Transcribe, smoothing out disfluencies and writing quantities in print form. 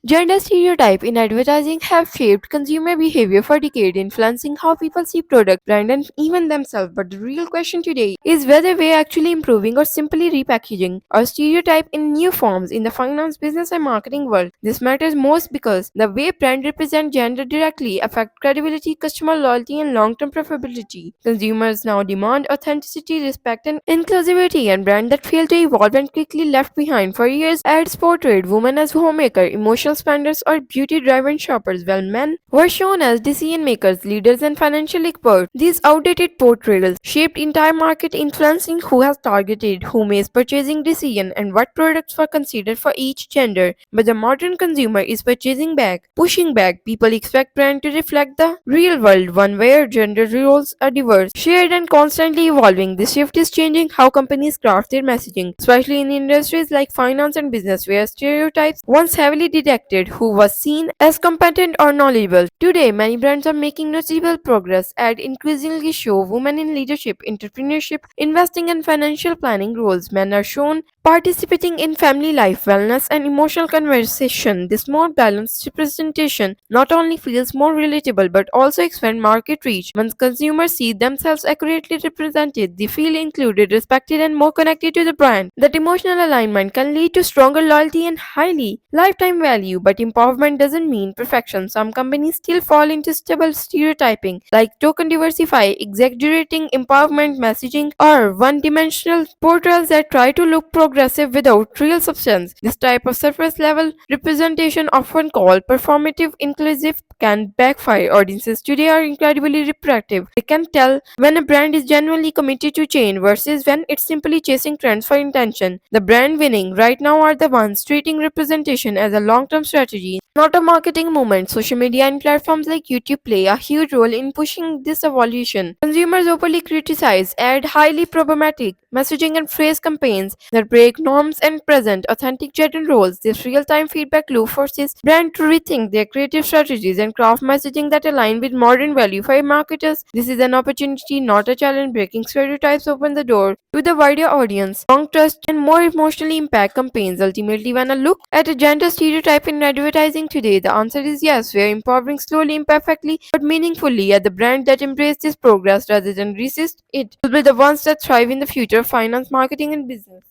Gender stereotypes in advertising have shaped consumer behavior for decades, influencing how people see product, brand, and even themselves. But the real question today is whether we're actually improving or simply repackaging our stereotype in new forms in the finance, business, and marketing world. This matters most because the way brand represent gender directly affect credibility, customer loyalty, and long-term profitability. Consumers now demand authenticity, respect, and inclusivity, and brands that fail to evolve and quickly left behind. For years, ads portrayed women as homemaker, emotional spenders, or beauty-driven shoppers, while men were shown as decision makers, leaders, and financial experts. These outdated portrayals shaped entire market, influencing who has targeted, who makes purchasing decision, and what products were considered for each gender. But the modern consumer is purchasing back, pushing back. People expect brand to reflect the real world, one where gender roles are diverse, shared, and constantly evolving. This shift is changing how companies craft their messaging, especially in industries like finance and business, where stereotypes once heavily detected who was seen as competent or knowledgeable. Today, many brands are making noticeable progress and increasingly show women in leadership, entrepreneurship, investing, and financial planning roles. Men are shown participating in family life, wellness, and emotional conversation. This more balanced representation not only feels more relatable but also expands market reach. Once consumers see themselves accurately represented, they feel included, respected, and more connected to the brand. That emotional alignment can lead to stronger loyalty and highly lifetime value, but empowerment doesn't mean perfection. Some companies still fall into stable stereotyping, like token diversify, exaggerating empowerment messaging, or one-dimensional portrayals that try to look progressive without real substance. This type of surface-level representation, often called performative inclusive, can backfire. Audiences today are incredibly reproductive. They can tell when a brand is genuinely committed to change versus when it's simply chasing trends for intention. The brand winning right now are the ones treating representation as a long-term strategy, not a marketing movement. Social media and platforms like YouTube play a huge role in pushing this evolution. Consumers openly criticize, add highly problematic messaging and phrase campaigns that break norms and present authentic gender roles. This real-time feedback loop forces brands to rethink their creative strategies and craft messaging that align with modern value. For marketers, this is an opportunity, not a challenge. Breaking stereotypes open the door to the wider audience, long trust, and more emotionally impact campaigns. Ultimately, when I look at a gender stereotype in advertising today, the answer is yes. We are empowering slowly, imperfectly, but meaningfully. At the brand that embrace this progress rather than resist it will be the ones that thrive in the future of finance, marketing, and business.